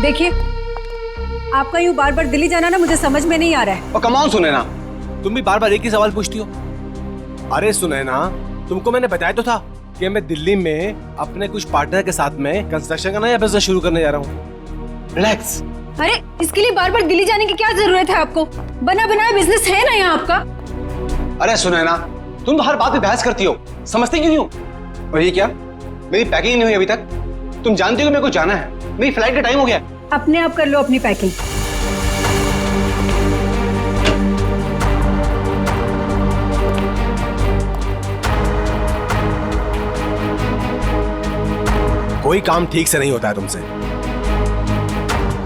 देखिए, आपका यूं बार बार दिल्ली जाना ना मुझे समझ में नहीं आ रहा है। और कम ऑन सुनैना, तुम भी बार बार एक ही सवाल पूछती हो। अरे सुनैना, तुमको मैंने बताया तो था कि मैं दिल्ली में अपने कुछ पार्टनर के साथ में कंस्ट्रक्शन का नया बिजनेस शुरू करने जा रहा हूँ। रिलैक्स। अरे इसके लिए बार बार दिल्ली जाने की क्या जरूरत है आपको? बना बनाया बिजनेस है ना यहाँ आपका। अरे सुनैना, तुम तो हर बात पे बहस करती हो, समझती क्यों नहीं हो? और ये क्या, मेरी पैकिंग नहीं हुई अभी तक? तुम जानती हो कि मेरे को जाना है, मेरी फ्लाइट का टाइम हो गया। अपने आप कर लो अपनी पैकिंग। कोई काम ठीक से नहीं होता है तुमसे।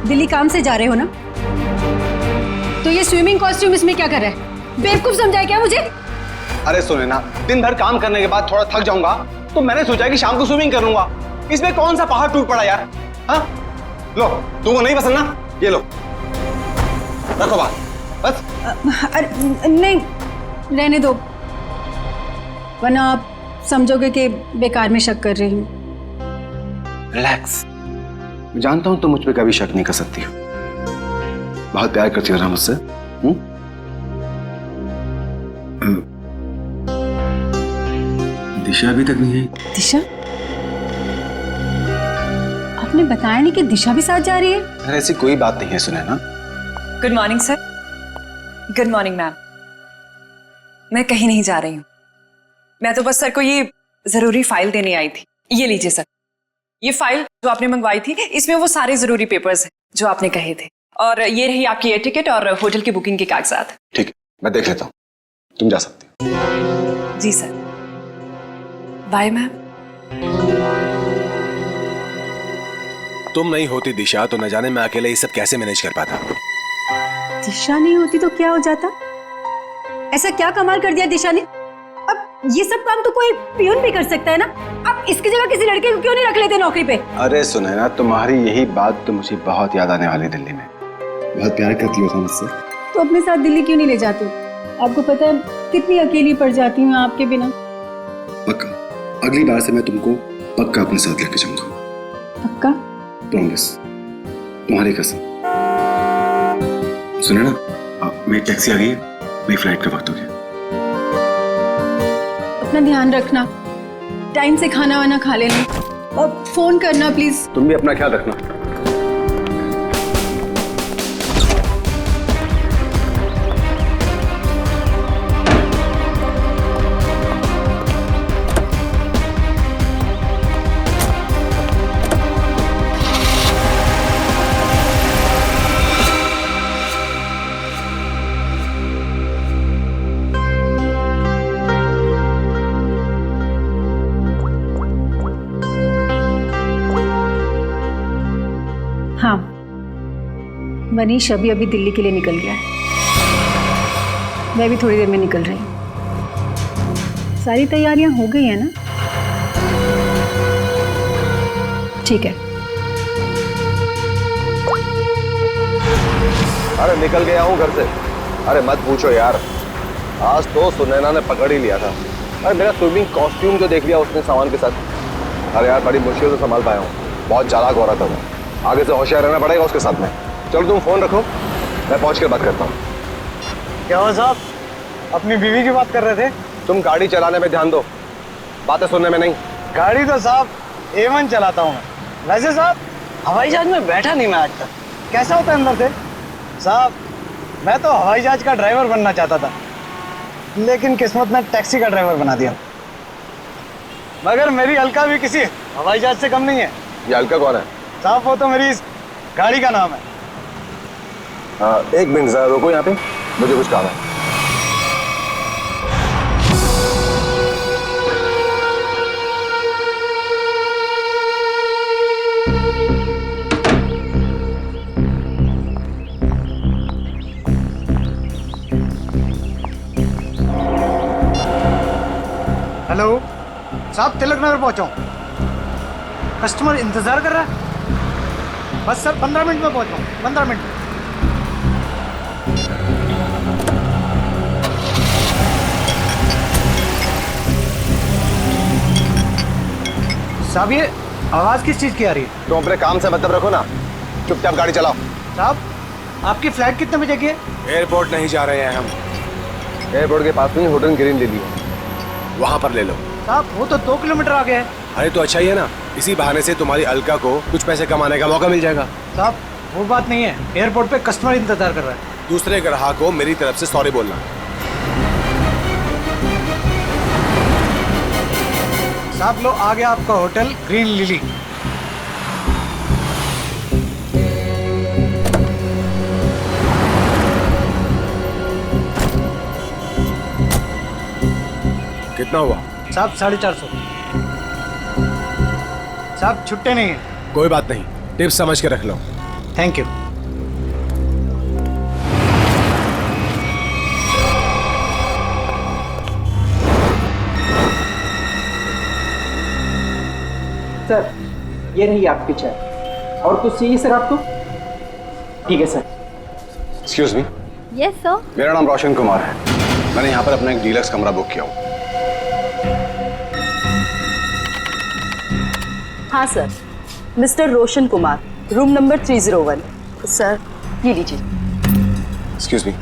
दिल्ली काम से जा रहे हो ना, तो ये स्विमिंग कॉस्ट्यूम इसमें क्या कर रहा है? बेवकूफ समझाया क्या मुझे? अरे सुनैना, दिन भर काम करने के बाद थोड़ा थक जाऊंगा तो मैंने सोचा कि शाम को स्विमिंग कर लूंगा। इसमें कौन सा पहाड़ टूट पड़ा यार? हाँ, लो, तुमको नहीं पसंद ना, ये लो, रखो बात, बस। अरे नहीं, रहने दो, वरना आप समझोगे कि बेकार में शक कर रही हूँ। रिलैक्स। मैं जानता हूं तुम मुझ पे कभी शक नहीं कर सकती हो, बहुत प्यार करती हो ना मुझसे। दिशा अभी तक नहीं आई। दिशा? आपने बताया नहीं कि दिशा भी साथ जा रही है? अरे ऐसी कोई बात नहीं है Sunaina. Good morning sir. Good morning ma'am. मैं कहीं नहीं जा रही हूँ, मैं तो बस सर को ये जरूरी फाइल देने आई थी। ये लीजिए सर, ये फाइल जो आपने मंगवाई थी, इसमें वो सारे जरूरी पेपर्स हैं जो आपने कहे थे, और ये रही आपकी एयर टिकट और होटल की बुकिंग के कागजात। ठीक है, मैं देख लेता हूँ, तुम जा सकती हो। जी सर, बाय मैम। तुम नहीं होती दिशा तो न जाने मैं अकेले ये सब कैसे मैनेज कर पाता। दिशा नहीं होती तो क्या हो जाता? ऐसा क्या कमाल कर दिया दिशा ने? अब ये सब काम तो कोई पियून भी कर सकता है ना। अब इसकी जगह किसी लड़के को क्यों नहीं रख लेते नौकरी पे? अरे सुनैना, तुम्हारी यही बात तो मुझे बहुत याद आने वाली दिल्ली में। बहुत प्यार करती हो मुझसे। तो अपने साथ दिल्ली क्यों नहीं ले जाते? आपको पता है कितनी अकेली पड़ जाती हूँ आपके बिना। पक्का, अगली बार से मैं तुमको पक्का अपने साथ लेके जाऊंगा। पक्का? प्रॉमिस, तुम्हारी कसम। सुनैना, मेरी टैक्सी आ गई है, मेरी फ्लाइट का वक्त हो गया। अपना ध्यान रखना, टाइम से खाना वाना खा लेना और फोन करना प्लीज। तुम भी अपना ख्याल रखना। हाँ, मनीष अभी दिल्ली के लिए निकल गया है। मैं भी थोड़ी देर में निकल रही हूँ। सारी तैयारियां हो गई है ना? ठीक है। अरे निकल गया हूँ घर से। अरे मत पूछो यार, आज तो सुनैना ने पकड़ ही लिया था। अरे मेरा स्विमिंग कॉस्ट्यूम जो देख लिया उसने सामान के साथ। अरे यार बड़ी मुश्किल से संभाल पाया हूँ, बहुत चालाक हो रहा था वो। आगे से होशियार रहना पड़ेगा उसके साथ में। चलो तुम फोन रखो, मैं पहुंच कर बात करता हूँ। क्या हुआ साहब, अपनी बीवी की बात कर रहे थे? तुम गाड़ी चलाने में ध्यान दो, बातें सुनने में नहीं। गाड़ी तो साहब A1 चलाता हूँ मैं। वैसे साहब हवाई जहाज में बैठा नहीं मैं आज तक। कैसा होता है अंदर से? साहब मैं तो हवाई जहाज का ड्राइवर बनना चाहता था, लेकिन किस्मत ने टैक्सी का ड्राइवर बना दिया। मगर मेरी अलका भी किसी हवाई जहाज से कम नहीं है। ये अलका कौन है? साहब वो तो मेरी इस गाड़ी का नाम है। एक मिनट जरा रुको यहाँ पे, मुझे कुछ काम है। हेलो साहब, तिलक नगर पहुंचा हूं। कस्टमर इंतजार कर रहा है। बस सर 15 मिनट में पहुंचाऊँ, 15 मिनट में। साहब ये आवाज किस चीज की आ रही है? तुम अपने काम से मतलब रखो ना। चुपचाप गाड़ी चलाओ। साहब आपकी फ्लाइट कितने बजे की है? एयरपोर्ट नहीं जा रहे हैं हम, एयरपोर्ट के पास में होटल ग्रीन ले लिया। वहां पर ले लो। साहब वो तो 2 किलोमीटर आगे है। अरे तो अच्छा ही है ना, इसी बहाने से तुम्हारी अलका को कुछ पैसे कमाने का मौका मिल जाएगा। साहब वो बात नहीं है, एयरपोर्ट पे कस्टमर इंतजार कर रहा है। दूसरे ग्राहक को मेरी तरफ से सॉरी बोलना। साहब लो आ गया आपका होटल ग्रीन लिली। कितना हुआ? साहब 450। साहब छुट्टे नहीं है। कोई बात नहीं, टिप्स समझ के रख लो। Thank you. सर ये रही आपकी चाय। और कुछ चाहिए सर आपको? ठीक है sir. Excuse me. Yes sir. मेरा नाम रोशन कुमार है। मैंने यहाँ पर अपना एक डीलक्स कमरा बुक किया हूँ। हाँ sir, mister Roshan Kumar, room number 301। Sir ये लीजिए। एक्सक्यूज मी,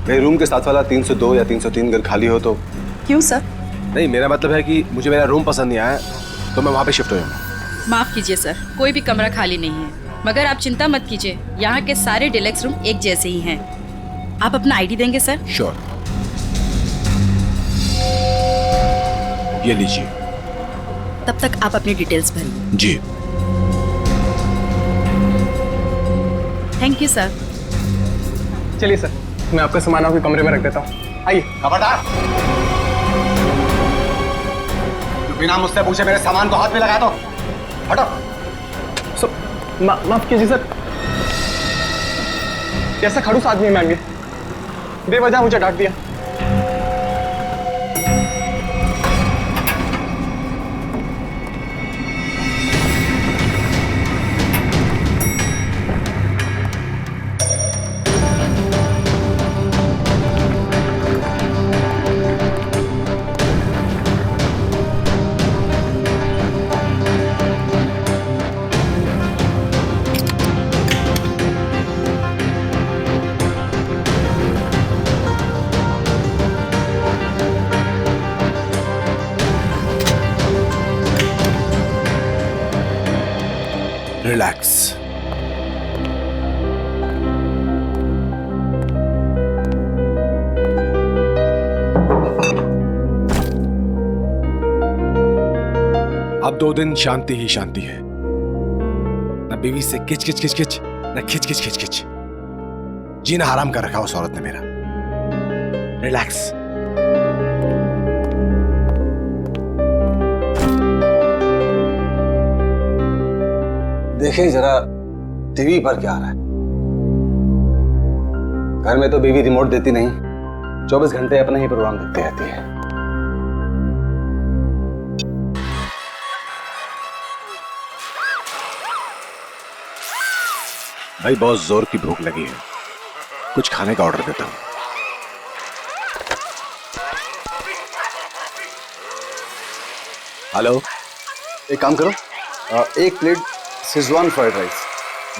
मेरे रूम के साथ वाला 302 या 303 अगर खाली हो तो? क्यों सर? नहीं, मेरा मतलब है कि मुझे मेरा रूम पसंद नहीं आया तो मैं वहाँ पे शिफ्ट हो जाऊँगा। माफ कीजिए सर, कोई भी कमरा खाली नहीं है, मगर आप चिंता मत कीजिए, यहाँ के सारे डिलक्स रूम एक जैसे ही हैं। आप अपना आईडी देंगे सर? श्योर। ये लीजिए। तब तक आप अपनी डिटेल्स भरिए। जी। Thank you sir. चलिए सर, मैं आपका सामान आपके कमरे में रख देता हूँ। आइए। खबरदार, तू बिना मुझसे पूछे मेरे सामान को हाथ में लगा दो। हटो। माफ कीजिए सर, कैसा खड़ूस आदमी है मैम, ये बेवजह मुझे डांट दिया। रिलैक्स। अब 2 दिन शांति ही शांति है। न बीवी से किच किच किच किच, न खिच खिच खिच खिच। जीना हराम कर रखा उस औरत ने मेरा। रिलैक्स। देखिए जरा टीवी पर क्या आ रहा है। घर में तो बीवी रिमोट देती नहीं, 24 घंटे अपना ही प्रोग्राम देखती रहती है। भाई बहुत जोर की भूख लगी है, कुछ खाने का ऑर्डर देता हूं। हेलो, एक काम करो, 1 plate Schezwan fried rice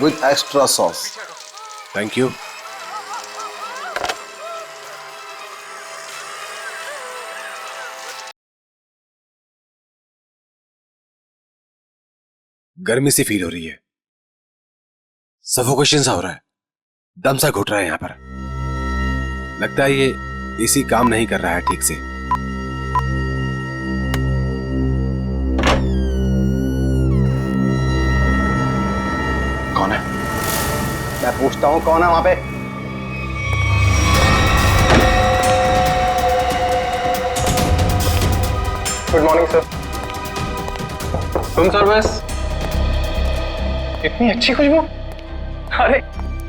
with extra sauce. Thank you. गर्मी सी फील हो रही है, सफोकेशन सा हो रहा है, दम सा घुट रहा है यहां पर। लगता है ये एसी काम नहीं कर रहा है ठीक से। कौन है? मैं पूछता हूं कौन है वहां पे? Good morning sir. Room service. इतनी अच्छी खुशबू। अरे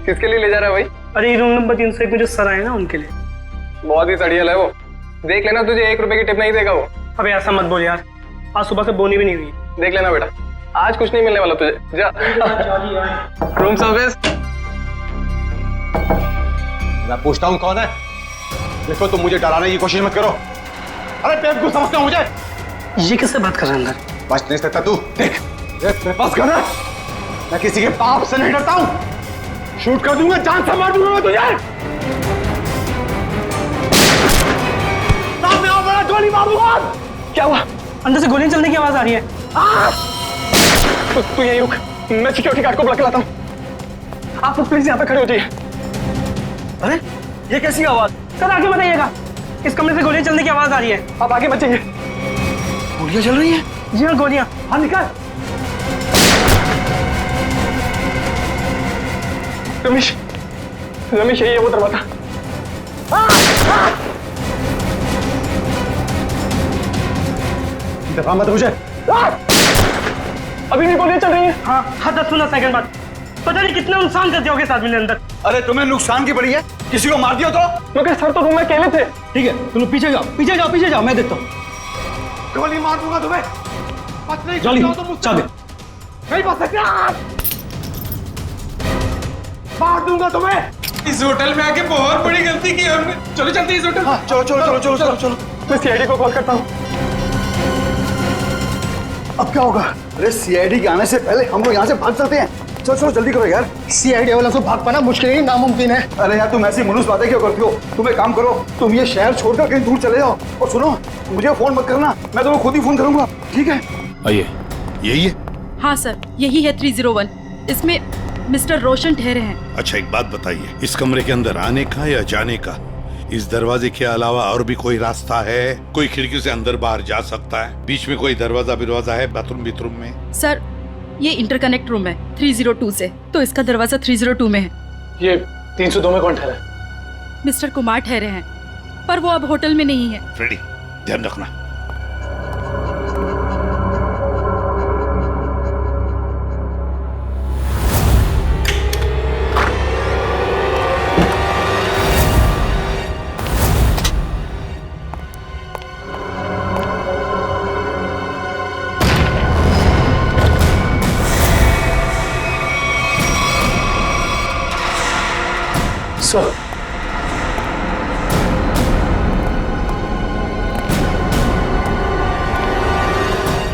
किसके लिए ले जा रहा है भाई? अरे रूम नंबर 301 में जो सर आए ना उनके लिए। बहुत ही सड़ियल है वो, देख लेना, तुझे 1 रुपए की टिप नहीं देगा वो। अबे ऐसा मत बोल यार, आज सुबह से बोनी भी नहीं हुई। देख लेना बेटा, आज कुछ नहीं मिलने वाला तुझे। जा। Room service. मैं पूछता हूं कौन है? देखो तुम मुझे डराने की कोशिश मत करो। अरे बेवकूफ समझते हो मुझे? ये किससे बात कर रहे हैं अंदर? बच नहीं सकता तू। देख, मेरे पास गन है। मैं किसी के बाप से नहीं डरता हूं। शूट कर दूंगा, जान से मार दूंगा मैं तुझे। सामने आओ, बड़ा गोली मारूंगा। क्या हुआ? अंदर से गोलियां चलने की आवाज आ रही है। तू यहीं रुक, मैं सिक्योरिटी गार्ड को बुला के लाता हूँ। आप लोग प्लीज यहाँ पे खड़े हो जाइए। अरे ये कैसी आवाज? सर आगे बताइएगा, इस कमरे से गोलियां चलने की आवाज आ रही है। आप आगे बच जाइए। गोलियां चल रही हैं? जी हाँ, गोलियां। हाँ निकाल। रमेश, रमेश यही है वो दरवाजा। दफा मत मुझे। अभी भी गोलियां चल रही हैं। हाँ हाँ, 10-15 सेकंड बाद। पता नहीं कितना नुकसान कर दिया होगा इस आदमी ने अंदर। अरे तुम्हें नुकसान की पड़ी है? किसी को मार दिया तो? मगर सर तो रूम में अकेले थे। ठीक है, तुम लोग पीछे जाओ, पीछे जाओ, पीछे जाओ, मैं देखता हूँ। गोली मार दूंगा तुम्हें। बच नहीं जल्दी सकते हो तुम मुझसे। चाबी। नहीं बच सकते। मार दूंगा तुम्हें। इस होटल में आके बहुत बड़ी गलती की हमने। चलो चलते इस होटल। हाँ, चलो चलो चलो चलो चलो चलो। मैं सीआईडी को कॉल करता हूँ। अब क्या होगा? अरे सीआईडी के आने से पहले हम लोग यहाँ से भाग चलते हैं। चलो चलो जल्दी करो यार। सीआईडी वाला से भाग पाना मुश्किल ही नामुमकिन है। अरे यार तुम ऐसी मनुष्य बातें क्यों करती हो? तुम एक काम करो, तुम ये शहर छोड़कर कहीं दूर चले जाओ। और सुनो, मुझे फोन मत करना, मैं तुम्हें खुद ही फोन करूंगा, ठीक है? आइए, यही है। हाँ सर, यही है 301। इसमें मिस्टर रोशन ठहरे हैं। अच्छा एक बात बताइए, इस कमरे के अंदर आने का या जाने का इस दरवाजे के अलावा और भी कोई रास्ता है? कोई खिड़की से अंदर बाहर जा सकता है? बीच में कोई दरवाजा बिरवाजा है बाथरूम में? सर ये इंटरकनेक्ट रूम है 302 से, तो इसका दरवाजा 302 में है। ये 302 में कौन ठहरा है? मिस्टर कुमार ठहरे हैं, पर वो अब होटल में नहीं है। फ्रेडी, ध्यान रखना। सर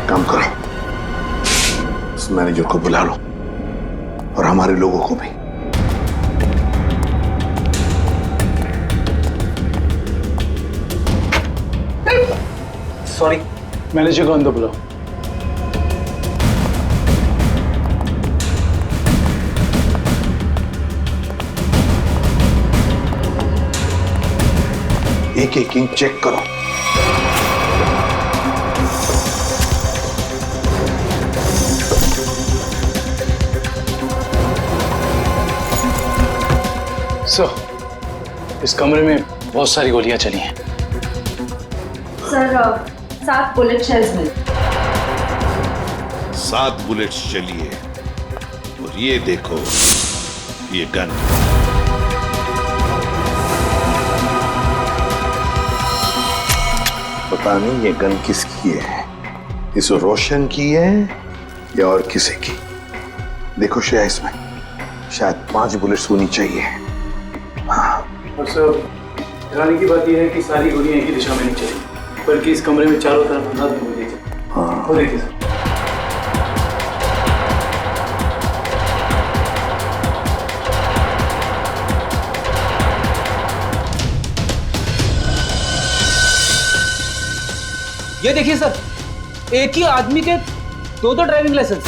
काम करो, इस मैनेजर को बुला लो और हमारे लोगों को भी। सॉरी, मैनेजर को अंदर बुलाओ। एक एक इंच चेक करो। सर, इस कमरे में बहुत सारी गोलियां चली हैं। सर 7 बुलेट शेल्स मिले। 7 बुलेट्स चली है। और ये देखो, ये गन। पता नहीं ये गन किसकी है, इस रोशन की है या और किसी की। देखो श्रेया, इसमें शायद 5 बुलेट्स होनी चाहिए। हाँ। और सर, हैरानी की बात यह है कि सारी गोलियां एक ही दिशा में नहीं चली, बल्कि इस कमरे में चारों तरफ अंदाज हो गई थी। हाँ। और देखिए सर, ये देखिए सर, एक ही आदमी के 2 ड्राइविंग लाइसेंस।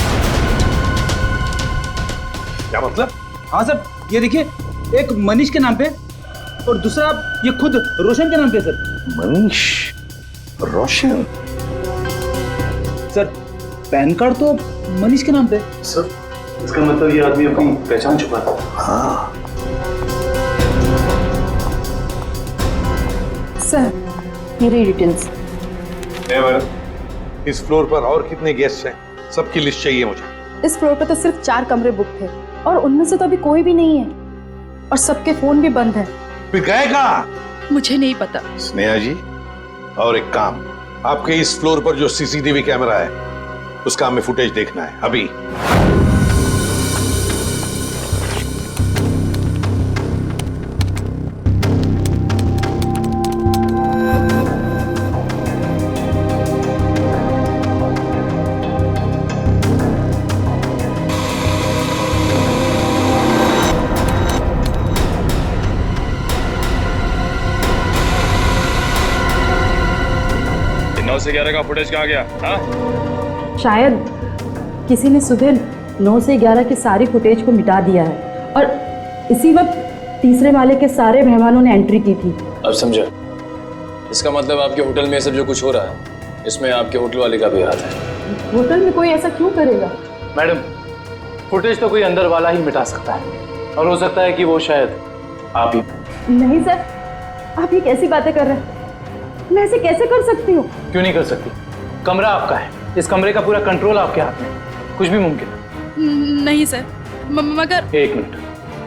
क्या मतलब? हाँ सर, ये देखिए, एक मनीष के नाम पे और दूसरा ये खुद रोशन के नाम पे सर। मनीष, रोशन। सर पैन कार्ड तो मनीष के नाम पे। सर इसका मतलब ये आदमी अपनी पहचान छुपाता था। हाँ। सर मेरी डिटेल्स। इस फ्लोर पर और कितने गेस्ट हैं? सबकी लिस्ट चाहिए मुझे। इस फ्लोर पे तो सिर्फ 4 कमरे बुक थे और उनमें से तो अभी कोई भी नहीं है और सबके फोन भी बंद है। फिर गए कहाँ? मुझे नहीं पता। स्नेहा जी, और एक काम, आपके इस फ्लोर पर जो सीसीटीवी कैमरा है उसका हमें फुटेज देखना है अभी। 9 से 11 का फुटेज कहाँ गया? हाँ? शायद किसी ने सुबह 9 से 11 की सारी फुटेज को मिटा दिया है और इसी वक्त तीसरे माले के सारे मेहमानों ने एंट्री की थी। अब समझा। इसका मतलब आपके होटल में सब जो कुछ हो रहा है इसमें आपके होटल वाले का भी हाथ है। होटल में कोई ऐसा क्यों करेगा? मैडम, फुटेज तो कोई अंदर वाला ही मिटा सकता है और हो सकता है कि वो शायद आप ही। नहीं सर, आप ये कैसी बातें कर रहे हैं? मैं ऐसे कैसे कर सकती हूँ? क्यों नहीं कर सकती? कमरा आपका है, इस कमरे का पूरा कंट्रोल आपके हाथ में, कुछ भी मुमकिन है। नहीं सर, मगर। एक मिनट,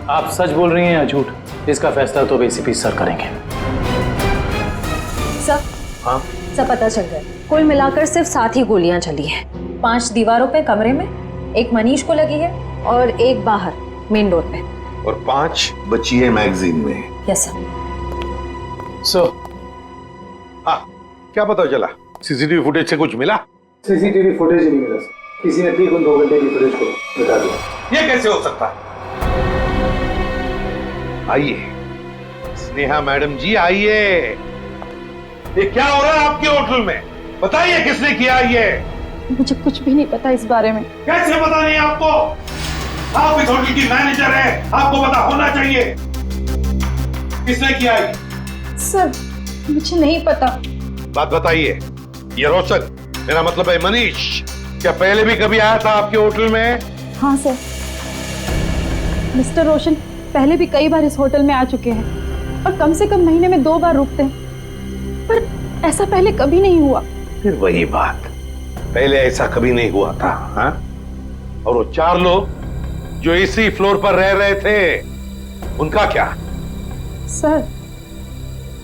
आप सच बोल रही हैं या झूठ? इसका फैसला तो एसीपी सर करेंगे। सर, हाँ? सब पता चल गया। कुल मिलाकर सिर्फ 7 ही गोलियां चली हैं। 5 दीवारों पे कमरे में, 1 मनीष को लगी है और 1 बाहर मेन डोर पे, और 5 बची है मैगजीन में। Yes sir. सो हाँ, क्या पता चला? सीसीटीवी फुटेज से कुछ मिला? सीसीटीवी फुटेज ही नहीं मिला सर। किसी ने ठीक उन 2 घंटे की फुटेज को मिटा दिया। ये कैसे हो सकता है? आइए स्नेहा मैडम जी, आइए। ये क्या हो रहा है आपके होटल में? बताइए किसने किया ये? मुझे कुछ भी नहीं पता इस बारे में। कैसे पता नहीं आपको? आप इस होटल की मैनेजर है, आपको पता होना चाहिए। किसने किया ये? सर, मुझे नहीं पता। बात बताइए। ये रोशन, मेरा मतलब है मनीष, क्या पहले भी कभी आया था आपके होटल में? हाँ सर, मिस्टर रोशन पहले भी कई बार इस होटल में आ चुके हैं और कम से कम महीने में 2 बार रुकते हैं, पर ऐसा पहले कभी नहीं हुआ। फिर वही बात, पहले ऐसा कभी नहीं हुआ था। हाँ? और वो 4 लोग जो इसी फ्लोर पर रह रहे थे, उनका क्या? सर,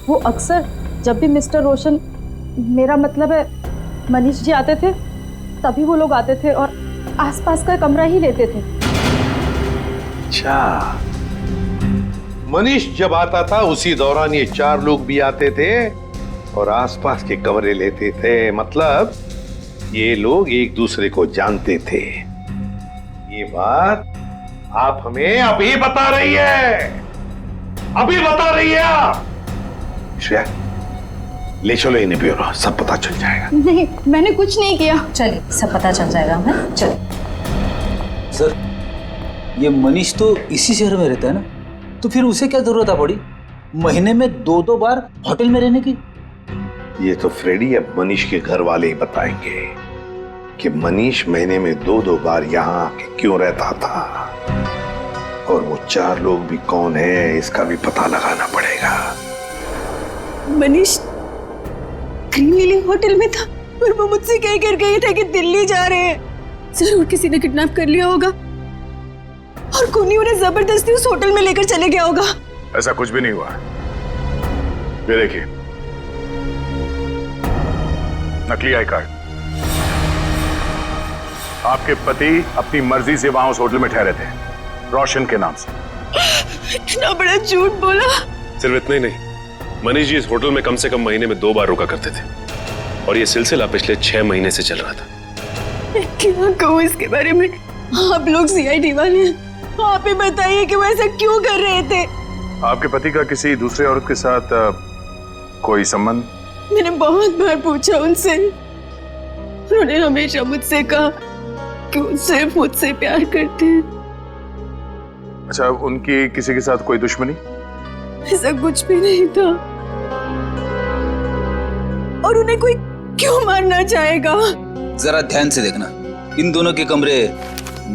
वो अक्सर जब भी मिस्टर रोशन, मेरा मतलब है मनीष जी आते थे, तभी वो लोग आते थे और आसपास का कमरा ही लेते थे। अच्छा, मनीष जब आता था उसी दौरान ये 4 लोग भी आते थे और आसपास के कमरे लेते थे। मतलब ये लोग एक दूसरे को जानते थे। ये बात आप हमें अभी बता रही है, अभी बता रही है आप। श्रेया, ले चलो इन्हें ब्यूरो, सब पता चल जाएगा। नहीं, मैंने कुछ नहीं किया। चलिए, सब पता चल जाएगा हमें। चलिए। सर, ये मनीष तो इसी शहर में रहता है ना, तो फिर उसे क्या जरूरत पड़ी महीने में 2-2 बार होटल में रहने की? ये तो फ्रेडी अब मनीष के घर वाले ही बताएंगे कि मनीष महीने में 2-2 बार यहाँ आके क्यों रहता था, और वो 4 लोग भी कौन है इसका भी पता लगाना पड़ेगा। मनीष ग्रीन लिली होटल में था और वो मुझसे कह कर गए थे कि दिल्ली जा रहे हैं। जरूर किसी ने किडनैप कर लिया होगा और कोनी उन्हें जबरदस्ती उस होटल में लेकर चले गया होगा। ऐसा कुछ भी नहीं हुआ। ये देखिए, नकली आई कार्ड। आपके पति अपनी मर्जी से वहां उस होटल में ठहरे थे, रोशन के नाम से। इतना बड़ा झूठ बोला। सिर्फ इतना ही नहीं, मनीष जी इस होटल में कम से कम महीने में 2 बार रुका करते थे और ये सिलसिला पिछले 6 महीने से चल रहा था। मैं क्या कहूँ इसके बारे में? आप लोग सीआईडी वाले हैं, आप ही बताइए कि वो ऐसा क्यों कर रहे थे। आपके पति का किसी दूसरे औरत के साथ कोई संबंध? मैंने बहुत बार पूछा उनसे, उन्होंने हमेशा मुझसे कहा कि वो सिर्फ मुझसे प्यार करते हैं। अच्छा, उनकी किसी के साथ कोई दुश्मनी? ऐसा कुछ भी नहीं था। और उन्हें कोई क्यों मारना चाहेगा? जरा ध्यान से देखना, इन दोनों के कमरे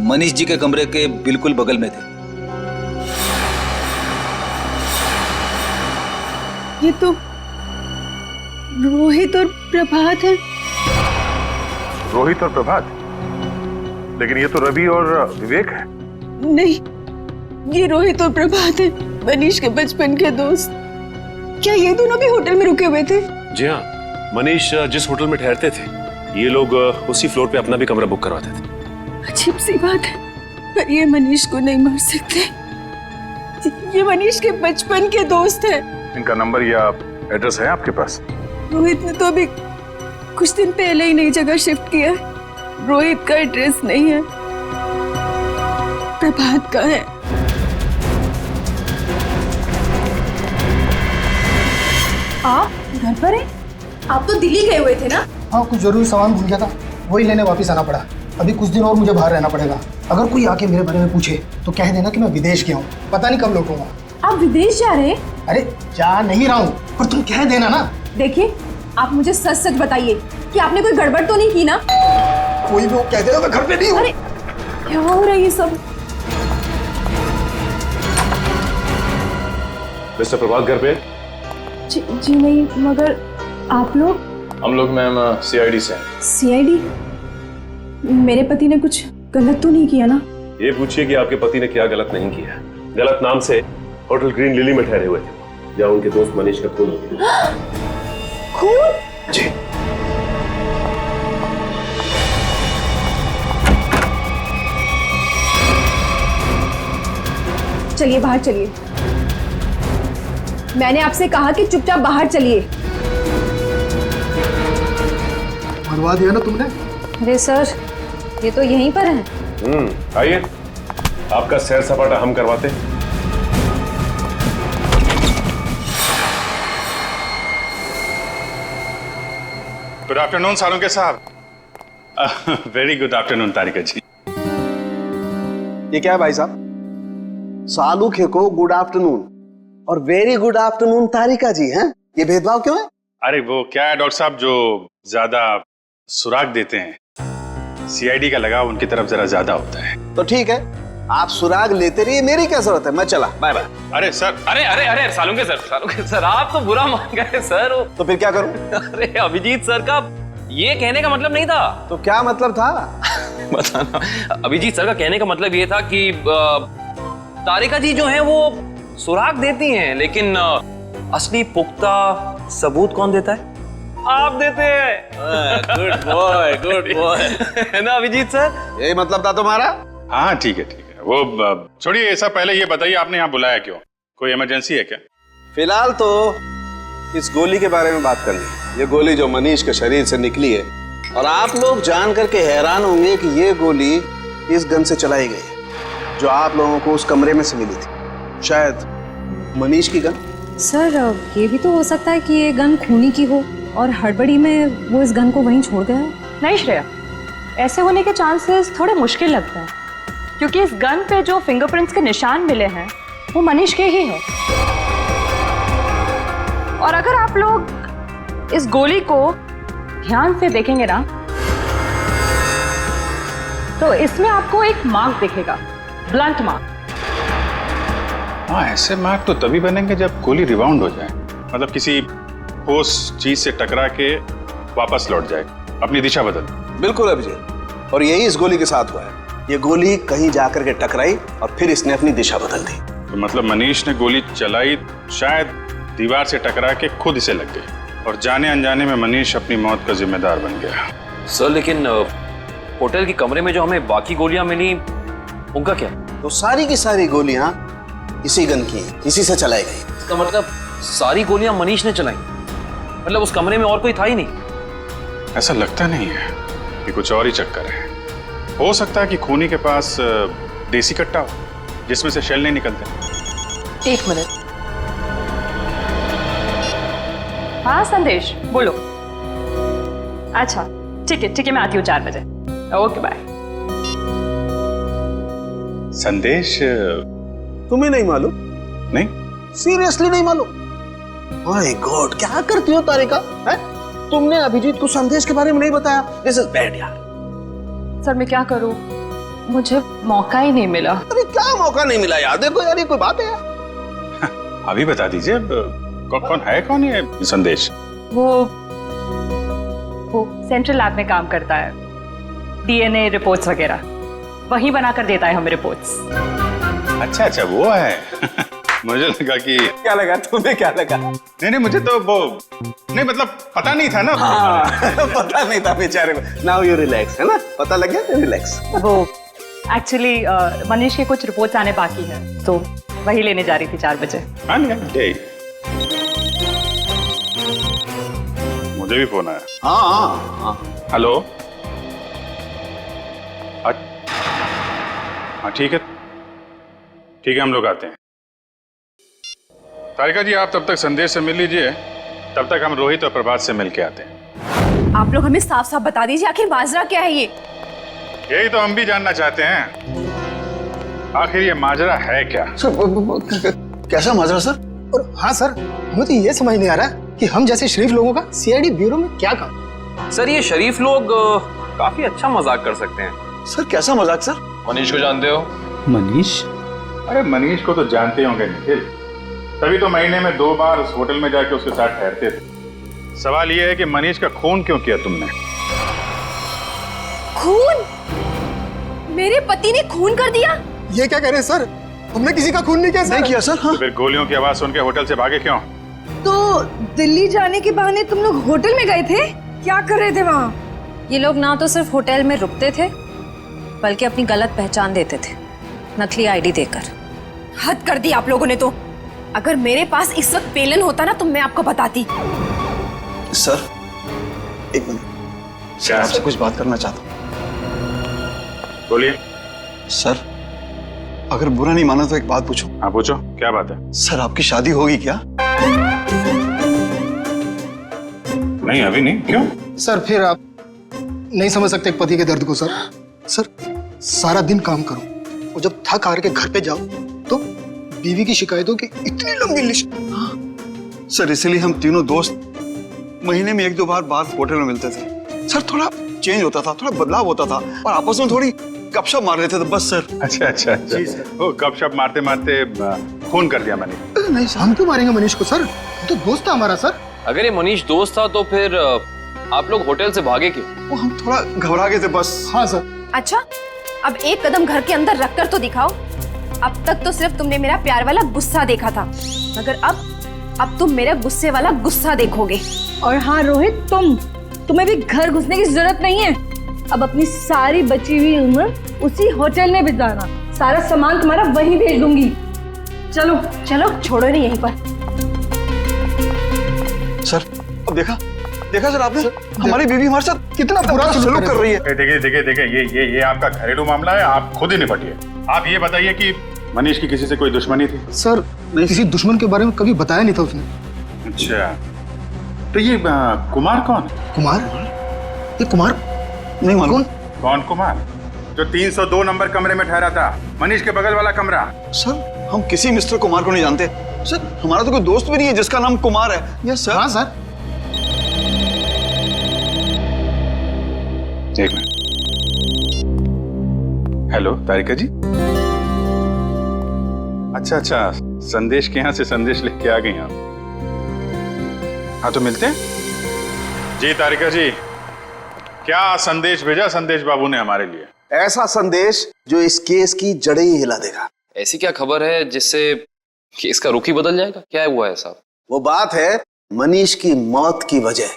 मनीष जी के कमरे के बिल्कुल बगल में थे। ये तो रोहित और प्रभात है। रोहित और प्रभात? लेकिन ये तो रवि और विवेक है। नहीं, ये रोहित और प्रभात है, मनीष के बचपन के दोस्त। क्या ये दोनों भी होटल में रुके हुए थे? जी हाँ, मनीष जिस होटल में ठहरते थे ये लोग उसी फ्लोर पे अपना भी कमरा बुक करवाते थे। अजीब सी बात है, पर ये मनीष को नहीं मार सकते। ये मनीष के बचपन के दोस्त हैं। इनका नंबर या एड्रेस है आपके पास? रोहित ने तो अभी कुछ दिन पहले ही नई जगह शिफ्ट किया है। रोहित का एड्रेस नहीं है, प्रभात का है। आप घर पर हैं? आप तो दिल्ली गए हुए थे ना? हाँ, कुछ जरूरी सामान भूल गया था, वही लेने वापस आना पड़ा। अभी कुछ दिन और मुझे बाहर रहना पड़ेगा। अगर कोई आके मेरे बारे में पूछे तो कह देना कि मैं विदेश गया हूँ, पता नहीं कब लौटूंगा। आप विदेश जा रहे हैं? अरे जा नहीं रहा हूँ, पर तुम कह देना ना। देखिए, आप मुझे सच सच बताइए कि आपने कोई गड़बड़ तो नहीं की ना? कोई भी वो कह देगा मैं घर पे नहीं हूँ। अरे क्या हो रहा है ये सब? मिस्टर प्रभात घर पे? जी नहीं, मगर आप लोग? हम लोग मैम सीआईडी से हैं। सीआईडी? मेरे पति ने कुछ गलत तो नहीं किया ना? ये पूछिए कि आपके पति ने क्या गलत नहीं किया। गलत नाम से होटल ग्रीन लिली में ठहरे हुए थे, जहाँ उनके दोस्त मनीष का खून हो गया। खून? जी। चलिए बाहर चलिए। मैंने आपसे कहा कि चुपचाप बाहर चलिए। मरवा दिया ना तुमने? अरे सर, ये तो यहीं पर है। आइए, आपका सैर सपाटा हम करवाते हैं। गुड आफ्टरनून सालुंके साहब। वेरी गुड आफ्टरनून तारिका जी। ये क्या है भाई साहब? सालुखे को गुड आफ्टरनून और वेरी गुड आफ्टरनून तारिका जी हैं? ये भेदभाव क्यों है? अरे वो क्या है डॉक्टर साहब, जो ज्यादा सुराग देते हैं, सीआईडी का लगाव उनकी तरफ जरा ज्यादा होता है। तो ठीक है, आप सुराग लेते रहिए, मेरी क्या जरूरत है, मैं चला, बाय बाय। अरे सर, अरे सालुंके सर आप तो बुरा मान गए सर। तो फिर क्या करूं? अरे अभिजीत सर का ये कहने का मतलब नहीं था। तो क्या मतलब था? बताना। अभिजीत सर का कहने का मतलब ये था कि तारिका जी जो है वो सुराग देती हैं, लेकिन असली पुख्ता सबूत कौन देता है? आप देते हैं। गुड बॉय है ना अभिजीत सर? यही मतलब था तुम्हारा? हाँ ठीक है ठीक है, वो छोड़िए ये सब। पहले ये बताइए आपने यहाँ बुलाया क्यों? कोई इमरजेंसी है क्या? फिलहाल तो इस गोली के बारे में बात करनी है। ये गोली जो मनीष के शरीर से निकली है, और आप लोग जान करके हैरान होंगे कि ये गोली इस गन से चलाई गई है जो आप लोगों को उस कमरे में से मिली थी। शायद मनीष की गन। सर, ये भी तो हो सकता है कि ये गन खूनी की हो और हड़बड़ी में वो इस गन को वहीं छोड़ गया हो। नहीं श्रेया, ऐसे होने के चांसेस थोड़े मुश्किल लगते हैं, क्योंकि इस गन पे जो फिंगरप्रिंट्स के निशान मिले हैं वो मनीष के ही हैं। और अगर आप लोग इस गोली को ध्यान से देखेंगे ना, तो इसमें आपको एक मार्क दिखेगा, ब्लंट मार्क। हाँ, ऐसे मार्क तो तभी बनेंगे जब गोली रिबाउंड हो जाए, मतलब किसी ठोस चीज से टकरा के वापस लौट जाए, अपनी दिशा बदल। बिल्कुल अभिजीत, और यही इस गोली के साथ हुआ है। ये गोली कहीं जाकर के टकराई और फिर इसने अपनी दिशा बदल दी। तो मतलब मनीष ने गोली चलाई, शायद दीवार से टकरा के खुद इसे लग गई, और जाने अनजाने में मनीष अपनी मौत का जिम्मेदार बन गया। सर लेकिन होटल के कमरे में जो हमें बाकी गोलियां मिली, उनका क्या? तो सारी की सारी गोलियां इसी गन की, इसी से चलाई गई। इसका मतलब सारी गोलियां मनीष ने चलाई, मतलब उस कमरे में और कोई था ही नहीं? ऐसा लगता नहीं है, ये कुछ और ही चक्कर है। हो सकता है कि खूनी के पास देसी कट्टा हो जिसमें से शेल नहीं निकलते। एक मिनट। हाँ संदेश, बोलो। अच्छा ठीक है, मैं आती हूँ 4 बजे। Okay bye. संदेश तुम्हें नहीं मालूम? नहीं, सीरियसली नहीं मालूम? माय गॉड, क्या करती हो तारिका? है? तुमने अभिजीत को संदेश के बारे में नहीं बताया। दिस इज बैड यार। सर मैं क्या करूं, मुझे मौका ही नहीं मिला। अरे क्या मौका नहीं मिला यार? देखो यार, ये कोई बात है यार? अभी बता दीजिए, कौन है संदेश? वो सेंट्रल लैब में काम करता है, डीएनए रिपोर्ट्स वगैरह वही बनाकर देता है हमें रिपोर्ट्स। अच्छा वो है। मुझे लगा कि क्या लगा तुम्हें? क्या लगा? नहीं मुझे तो वो नहीं, मतलब पता नहीं था ना। हाँ, पता नहीं था बेचारे को। नाउ यू रिलैक्स, है ना? पता लग गया? रिलैक्स। वो एक्चुअली मनीष के कुछ रिपोर्ट्स आने बाकी है, तो वही लेने जा रही थी 4 बजे। मुझे भी फोन आया। हाँ। हेलो। हाँ ठीक है, हम लोग आते हैं। तारिका जी, आप तब तक संदेश से मिल लीजिए, तब तक हम रोहित और प्रभात से मिल के आते हैं। आप लोग हमें साफ साफ बता दीजिए आखिर माजरा क्या है ये। यही तो हम भी जानना चाहते हैं, आखिर ये माजरा है क्या? सर कैसा माजरा सर? और हाँ सर, हमें तो ये समझ नहीं आ रहा कि हम जैसे शरीफ लोगों का सीआईडी ब्यूरो में क्या काम। सर ये शरीफ लोग काफी अच्छा मजाक कर सकते हैं। सर कैसा मजाक सर? मनीष को जानते हो? मनीष? अरे मनीष को तो जानते होंगे निखिल, तभी तो महीने में 2 बार उस होटल में जाके उसके साथ ठहरते थे। सवाल ये है कि मनीष का खून क्यों किया तुमने? खून? मेरे पति ने खून कर दिया? ये क्या कह रहे हैं सर? हमने किसी का खून नहीं किया सर। नहीं किया सर। हाँ। तो फिर गोलियों की आवाज सुन के होटल से भागे क्यों? तो दिल्ली जाने के बहाने तुम लोग होटल में गए थे? क्या कर रहे थे वहाँ? ये लोग ना तो सिर्फ होटल में रुकते थे बल्कि अपनी गलत पहचान देते थे नकली आईडी देकर। हद कर दी आप लोगों ने तो। अगर मेरे पास इस वक्त पेलन होता ना तो मैं आपको बताती। सर एक मिनट, सर आपसे कुछ बात करना चाहता हूँ। बोलिए। सर अगर बुरा नहीं माना तो एक बात पूछूं? हाँ पूछो, क्या बात है? सर आपकी शादी होगी क्या? नहीं अभी नहीं। क्यों? सर फिर आप नहीं समझ सकते एक पति के दर्द को। सर सर सारा दिन काम करो और जब थक हार के घर पे जाओ तो बीवी की शिकायतों की इतनी लंबी लिस्ट। सर इसीलिए हम तीनों दोस्त महीने में 1-2 बार होटल में मिलते थे। सर थोड़ा चेंज होता था, थोड़ा बदलाव होता था और आपस में थोड़ी गपशप मार लेते थे बस सर। अच्छा अच्छा अच्छा। जी सर। वो गपशप मारते मारते खून कर दिया मैंने। नहीं सर, हम क्यों मारेंगे मनीष को? सर तो दोस्त था हमारा। सर अगर ये मनीष दोस्त था तो फिर आप लोग होटल से भागे क्यों? वो हम थोड़ा घबरा गए थे बस। हाँ सर। अच्छा अब एक कदम घर के अंदर रखकर तो दिखाओ। अब तक तो सिर्फ तुमने मेरा प्यार वाला गुस्सा देखा था, मगर अब तुम मेरा गुस्से वाला गुस्सा देखोगे। और हाँ रोहित, तुम्हें भी घर घुसने की जरूरत नहीं है। अब अपनी सारी बची हुई उम्र उसी होटल में बिताना। सारा सामान तुम्हारा वहीं भेज दूंगी। चलो चलो, छोड़ो नहीं यहीं पर। सर अब देखा सर आपने? हमारी बीवी हमारे साथ कितना बुरा सलूक कर रही है। देखिए ये आपका घरेलू मामला है, आप खुद ही निपटिए। आप ये बताइए कि मनीष की किसी से कोई दुश्मनी थी? सर किसी दुश्मन के बारे में कभी बताया नहीं था उसने। अच्छा तो ये कुमार कौन? कुमार? ये कुमार नहीं मालूम। कौन कुमार? जो 302 नंबर कमरे में ठहरा था, मनीष के बगल वाला कमरा। सर हम किसी मिस्टर कुमार को नहीं जानते सर। हमारा तो कोई दोस्त भी नहीं है जिसका नाम कुमार है। Yes sir. हाँ सर। एक मिनट। हेलो तारिका जी। अच्छा संदेश के यहाँ से संदेश लिख के आ गई आप। हाँ तो मिलते हैं। जी तारिका जी, क्या संदेश भेजा संदेश बाबू ने हमारे लिए? ऐसा संदेश जो इस केस की जड़ें ही हिला देगा। ऐसी क्या खबर है जिससे केस का रुख ही बदल जाएगा? क्या हुआ है साहब? वो बात है मनीष की मौत की वजह,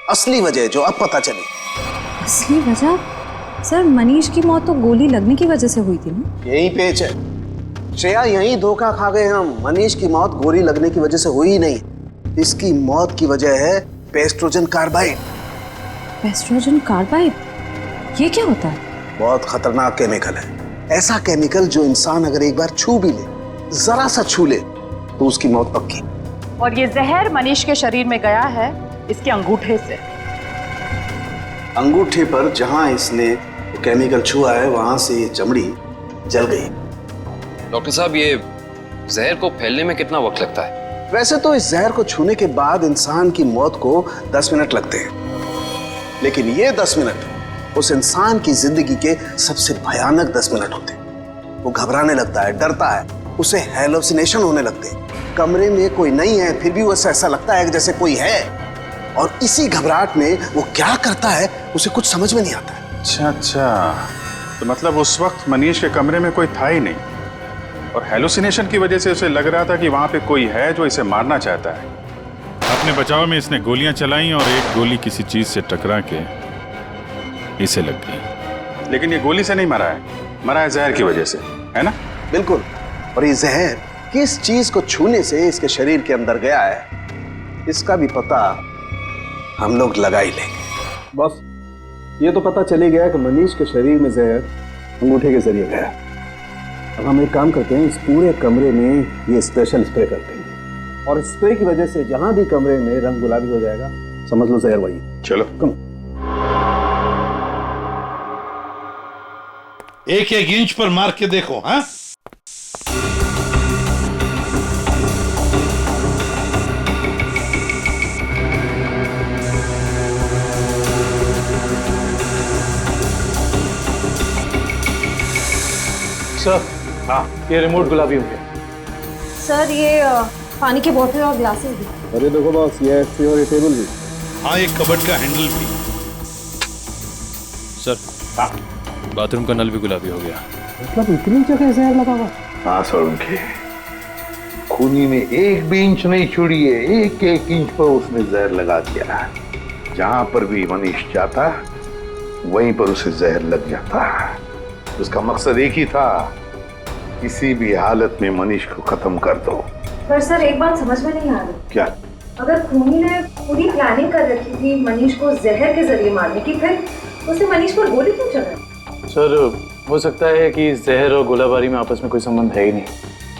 असली वजह जो अब पता चली। असली वजह? सर मनीष की मौत तो गोली लगने की वजह से हुई थी ना? यही पेच है श्रेया, यही धोखा खा गए हम। मनीष की मौत गोली लगने की वजह से हुई नहीं, इसकी मौत की वजह है पेस्ट्रोजन कार्बाइड। पेस्ट्रोजन कार्बाइड? ये क्या होता है? बहुत खतरनाक केमिकल है। ऐसा केमिकल जो इंसान अगर एक बार छू भी ले, जरा सा छू ले, तो उसकी मौत पक्की। और ये जहर मनीष के शरीर में गया है इसके अंगूठे से। अंगूठे पर जहां इसने केमिकल छुआ है वहां से ये चमड़ी जल गई। डॉक्टर साहब ये जहर को फैलने में कितना वक्त लगता है? वैसे तो इस जहर को छूने के बाद इंसान की मौत को 10 मिनट लगते हैं, लेकिन ये 10 मिनट उस इंसान की जिंदगी के सबसे भयानक 10 मिनट होते हैं। वो घबराने लगता है, डरता है, उसे हैलुसिनेशन होने लगते हैं। कमरे में कोई नहीं है फिर भी उसे ऐसा लगता है कि जैसे कोई है, और इसी घबराहट में वो क्या करता है उसे कुछ समझ में नहीं आता है। अच्छा तो मतलब उस वक्त मनीष के कमरे में कोई था ही नहीं, और हेलुसिनेशन की वजह से उसे लग रहा था कि वहां पे कोई है जो इसे मारना चाहता है। अपने बचाव में इसने गोलियां चलाई और एक गोली किसी चीज से टकरा के इसे लग गई। लेकिन ये गोली से नहीं मरा है, मरा है जहर की वजह से, है ना? बिल्कुल। और ये जहर किस चीज को छूने से इसके शरीर के अंदर गया है, इसका भी पता हम लोग लगा ही लेंगे। बॉस, ये तो पता चली गया कि मनीष के शरीर में जहर अंगूठे के जरिए गया। अब हम एक काम करते हैं, इस पूरे कमरे में ये स्पेशल स्प्रे करते हैं, और स्प्रे की वजह से जहां भी कमरे में रंग गुलाबी हो जाएगा, समझ लो जहर वही। चलो कम। एक एक इंच पर मार के देखो। हाँ, सर, हाँ, ये रिमोट गुलाबी हो गया। सर ये पानी की बोतल और ग्लासेस भी। अरे देखो बॉस, ये एक्स और ये टेबल भी। हाँ, एक कबर्ड का हैंडल भी। सर, हाँ, बाथरूम का नल भी गुलाबी हो गया। मतलब इतनी जगह जहर लगा हुआ? हाँ सर, उनके खूनी ने एक भी इंच नहीं छोड़ी है, एक एक इंच पर उसने जहर लगा दिया। जहां पर भी मनीष जाता वहीं पर उसे जहर लग जाता। उसका मकसद एक ही था, किसी भी हालत में मनीष को खत्म कर दो। पर सर एक बात समझ में नहीं आ रही। क्या? अगर खूनी ने पूरी प्लानिंग कर रखी थी मनीष को जहर के जरिए मारने की, फिर उसने मनीष पर गोली क्यों चलाई? सर हो सकता है कि जहर और गोलाबारी में आपस में कोई संबंध है ही नहीं।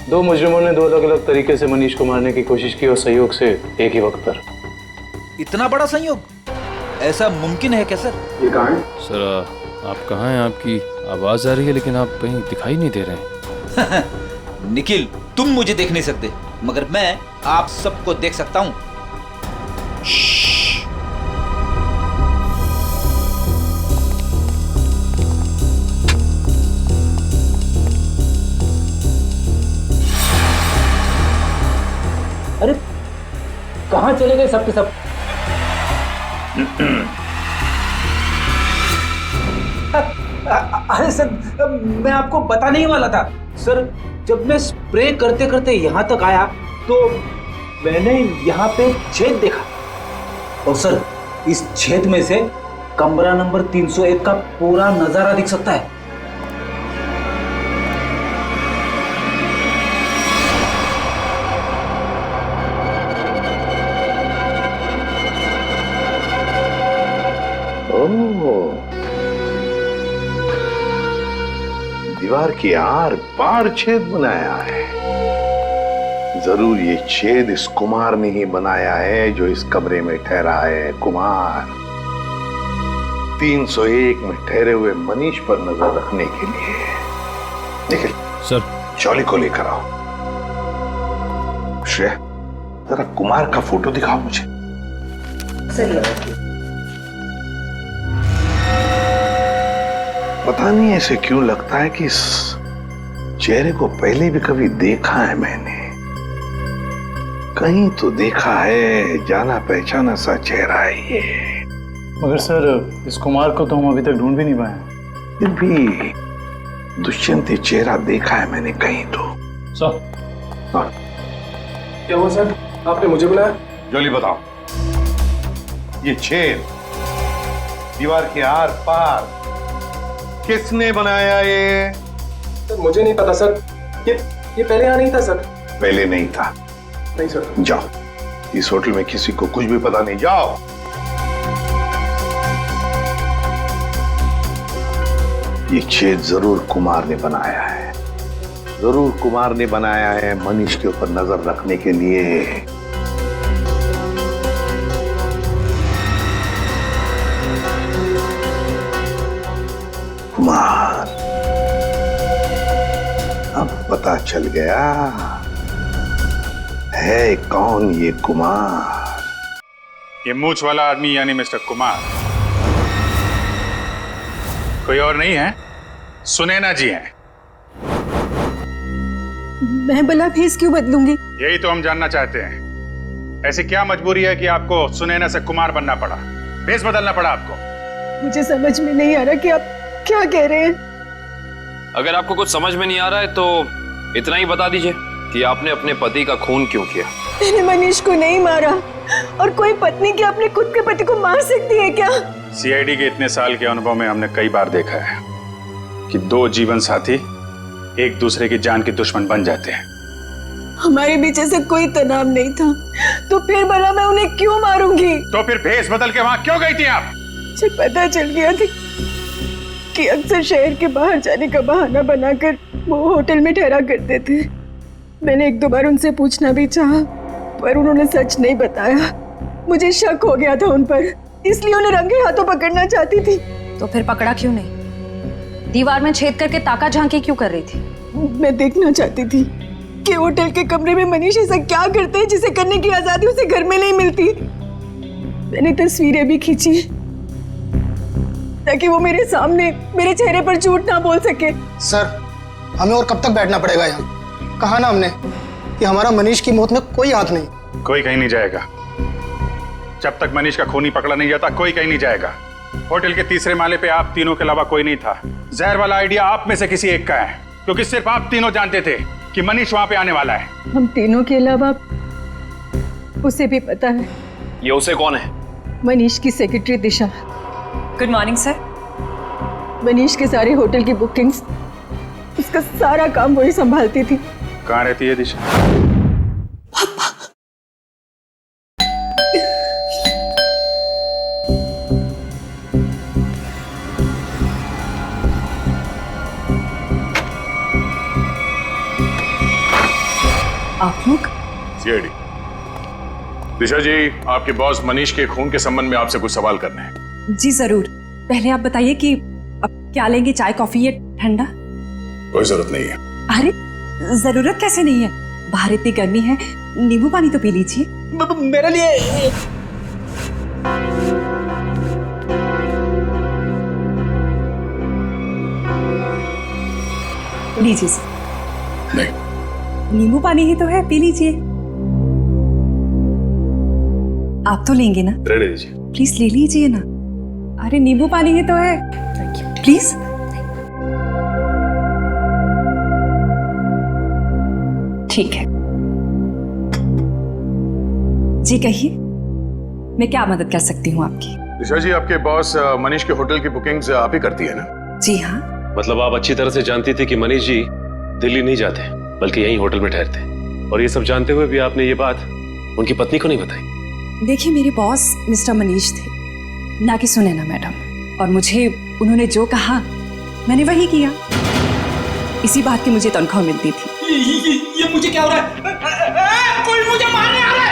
दो मुजरिमों ने दो अलग अलग तरीके से मनीष को मारने की कोशिश की और संयोग से एक ही वक्त पर। इतना बड़ा संयोग ऐसा मुमकिन है क्या सर? ये कहाँ है? सर आप कहाँ हैं? आपकी आवाज आ रही है लेकिन आप कहीं दिखाई नहीं दे रहे हैं। निखिल, तुम मुझे देख नहीं सकते मगर मैं आप सबको देख सकता हूं। अरे कहाँ चले गए सबके सब? अरे सर, मैं आपको बताने ही वाला था सर। जब मैं स्प्रे करते करते यहाँ तक आया तो मैंने यहाँ पे छेद देखा और सर इस छेद में से कमरा नंबर 301 का पूरा नजारा दिख सकता है। दीवार के आर पार छेद बनाया है। जरूर ये छेद इस कुमार ने ही बनाया है जो इस कमरे में ठहरा है। कुमार 301 में ठहरे हुए मनीष पर नजर रखने के लिए। निखिल सर, चौली को लेकर आओ। श्रेया, जरा कुमार का फोटो दिखाओ मुझे। पता नहीं ऐसे क्यों लगता है कि इस चेहरे को पहले भी कभी देखा है मैंने। कहीं तो देखा है, जाना पहचाना सा चेहरा है ये। मगर सर इस कुमार को तो हम अभी तक ढूंढ भी नहीं पाए। फिर भी दुष्यंत चेहरा देखा है मैंने कहीं तो। सर, हाँ। क्या हुआ सर? आपने मुझे बुलाया? जल्दी बताओ, ये छेद दीवार के आर पार किसने बनाया ये? सर मुझे नहीं पता सर। ये पहले यहाँ नहीं था सर। पहले नहीं था? नहीं सर। जाओ, इस होटल में किसी को कुछ भी पता नहीं। जाओ। ये छेद जरूर कुमार ने बनाया है, जरूर कुमार ने बनाया है मनीष के ऊपर नजर रखने के लिए। कुमार, अब पता चल गया है कौन ये कुमार। ये मूछ वाला आदमी यानी मिस्टर कुमार कोई और नहीं है, सुनैना जी हैं। मैं भला भेस क्यों बदलूंगी? यही तो हम जानना चाहते हैं। ऐसी क्या मजबूरी है कि आपको सुनैना से कुमार बनना पड़ा, भेस बदलना पड़ा आपको? मुझे समझ में नहीं आ रहा कि आप क्या कह रहे हैं। अगर आपको कुछ समझ में नहीं आ रहा है तो इतना ही बता दीजिए कि आपने अपने पति का खून क्यों किया। मैंने मनीष को नहीं मारा। और कोई पत्नी क्या अपने खुद के पति को मार सकती है क्या? सीआईडी के इतने साल के अनुभव में हमने कई बार देखा है कि दो जीवन साथी एक दूसरे की जान के दुश्मन बन जाते हैं। हमारे बीच ऐसा कोई तनाव नहीं था, तो फिर भला मैं उन्हें क्यों मारूंगी? तो फिर भेस बदल के वहां क्यों गई थी आप? मुझे पता चल गया था कि अक्सर शहर के बाहर जाने का बहाना बनाकर वो होटल में ठहरा करते थे। मैंने एक दो बार उनसे पूछना भी चाहा पर उन्होंने सच नहीं बताया। मुझे शक हो गया था उन पर, इसलिए उन्हें रंगे हाथों पकड़ना चाहती थी। तो फिर पकड़ा क्यों नहीं? दीवार में छेद करके ताका झांकी क्यों कर रही थी? मैं देखना चाहती थी कि होटल के कमरे में मनीष ऐसा क्या करते हैं जिसे करने की आजादी उसे घर में नहीं मिलती। मैंने तस्वीरें भी खींची ताकि वो मेरे सामने मेरे चेहरे पर झूठ ना बोल सके। सर, हमें और कब तक बैठना पड़ेगा यहाँ? कहा ना हमने कि हमारा मनीष की मौत में कोई हाथ नहीं। कोई कहीं नहीं जाएगा जब तक मनीष का खूनी पकड़ा नहीं जाता। कोई कहीं नहीं जाएगा। होटल के तीसरे माले पे आप तीनों के अलावा कोई नहीं था। जहर वाला आइडिया आप में से किसी एक का है, क्योंकि सिर्फ आप तीनों जानते थे कि मनीष वहां पे आने वाला है। हम तीनों के अलावा उसे भी पता है। ये उसे कौन है? मनीष की secretary Disha. Good morning sir. Manish के सारे होटल की बुकिंग्स, उसका सारा काम वही संभालती थी। कहाँ रहती है दिशा? आप लोग? सीआईडी। दिशा जी, आपके बॉस मनीष के खून के संबंध में आपसे कुछ सवाल करने हैं। जी जरूर। पहले आप बताइए कि अब क्या लेंगे, चाय कॉफी या ठंडा? कोई जरूरत नहीं है। अरे जरूरत कैसे नहीं है, बाहर इतनी गर्मी है, नींबू पानी तो पी लीजिए। मेरे लिए लीजिए सर। नहीं, नींबू पानी ही तो है, पी लीजिए। आप तो लेंगे ना? रहने दीजिए। प्लीज ले लीजिए ना। अरे नींबू पानी ही तो है, प्लीज। ठीक है जी, कहिए मैं क्या मदद कर सकती हूँ आपकी? दिशा जी, आपके बॉस मनीष के होटल की बुकिंग्स आप ही करती है ना? जी हाँ। मतलब आप अच्छी तरह से जानती थी कि मनीष जी दिल्ली नहीं जाते बल्कि यहीं होटल में ठहरते, और ये सब जानते हुए भी आपने ये बात उनकी पत्नी को नहीं बताई? देखिए, मेरे बॉस मिस्टर मनीष थे, ना कि सुनैना मैडम, और मुझे उन्होंने जो कहा मैंने वही किया। इसी बात की मुझे तनख्वाह मिलती थी। ये मुझे क्या हो रहा है? कोई मुझे मारने आ रहा है।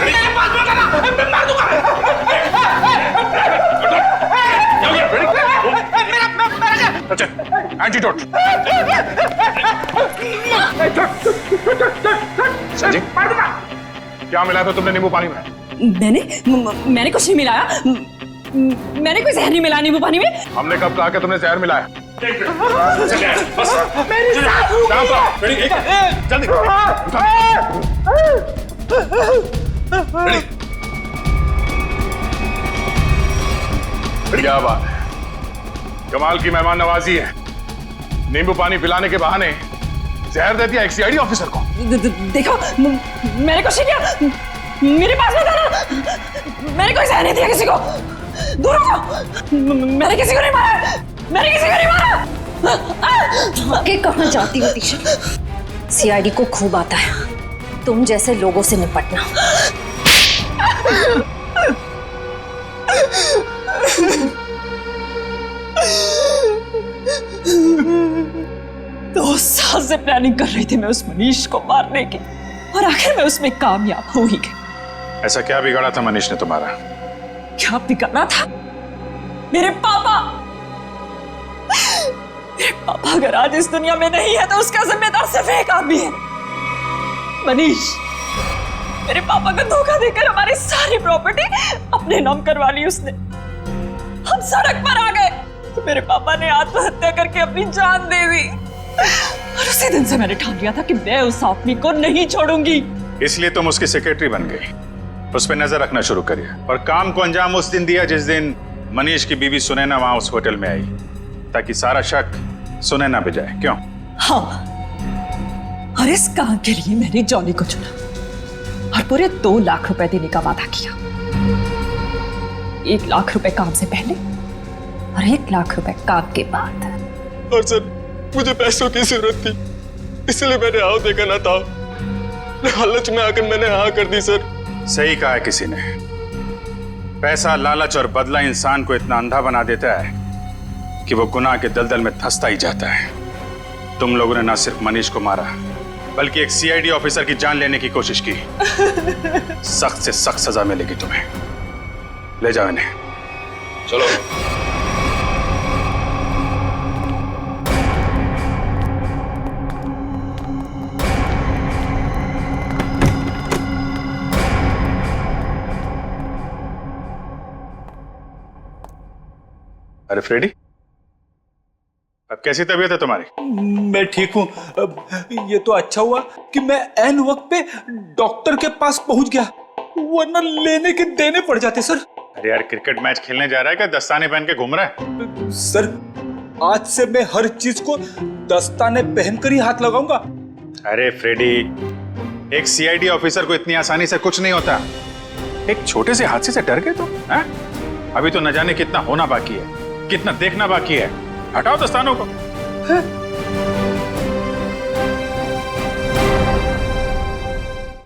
मेरे पास मत आना, मैं मार दूंगा। अच्छा, एंटीडोट। संजय, क्या मिलाया था तुमने नींबू पानी में? मैंने कुछ नहीं मिलाया। मैंने कोई जहर नहीं मिलाया नींबू पानी में। हमने कब कहा कि तुमने जहर मिलाया? क्या बात है, कमाल की मेहमान नवाजी है। नींबू पानी पिलाने के बहाने जहर दे दिया एक सीआईडी ऑफिसर को। देखो, मैंने कुछ नहीं किया, मेरे पास मत आना। मैंने कोई जहर नहीं दिया किसी को, दूर हो जाओ। मैंने किसी को नहीं मारा, मैंने किसी को नहीं मारा। आगे कहाँ जाती हो दिशा? सीआईडी को खूब आता है तुम जैसे लोगों से निपटना। 2 साल से प्लानिंग कर रही थी मैं उस मनीष को मारने की, और आखिर में उसमें कामयाब हो ही गई। ऐसा क्या बिगाड़ा था मनीष ने तुम्हारा? क्या बिगाड़ा था? मेरे पापा अगर आज इस दुनिया में नहीं है तो उसका जिम्मेदार सिर्फ एक आदमी है, मनीष। मेरे पापा को धोखा देकर हमारी सारी प्रॉपर्टी अपने नाम करवा ली उसने। हम सड़क पर आ गए तो मेरे पापा ने आत्महत्या करके अपनी जान दे दी, और उसी दिन से मैंने ठान लिया था कि मैं उस आदमी को नहीं छोड़ूंगी। इसलिए तुम उसकी सेक्रेटरी बन गई, उस पर नजर रखना शुरू करिए, और काम को अंजाम उस दिन दिया जिस दिन मनीष की बीवी सुनैना वहां उस होटल में आई, ताकि सारा शक सुनैना पे जाए। क्यों? हाँ, और इस काम के लिए मैंने जॉनी को चुना और पूरे 2 लाख रुपए देने का वादा किया। 1 लाख रुपए काम से पहले और 1 लाख रुपए काम के बाद। और सर, मुझे पैसों की जरूरत थी, इसलिए मैंने हाँ देखा ना था। लालच में आकर मैंने हाँ कर दी सर। सही कहा है किसी ने, पैसा, लालच और बदला इंसान को इतना अंधा बना देता है कि वो गुनाह के दलदल में धंसता ही जाता है। तुम लोगों ने ना सिर्फ मनीष को मारा बल्कि एक सीआईडी ऑफिसर की जान लेने की कोशिश की। सख्त से सख्त सजा मिलेगी तुम्हें। ले जाओ इन्हें। चलो। अरे फ्रेडी, अब कैसी तबीयत है तुम्हारी? मैं ठीक हूँ। ये तो अच्छा हुआ कि मैं ऐन वक्त पे डॉक्टर के पास पहुंच गया, वरना लेने के देने पड़ जाते सर। अरे यार, क्रिकेट मैच खेलने जा रहा है क्या दस्ताने पहन के घूम रहा है? सर, आज से मैं हर चीज को दस्ताने पहनकर ही हाथ लगाऊंगा। अरे फ्रेडी, एक सीआईडी ऑफिसर को इतनी आसानी से कुछ नहीं होता। एक छोटे से हादसे से डर गए तुम? अभी तो न जाने कितना होना बाकी है, कितना देखना बाकी है। हटाओ दस्तानों को।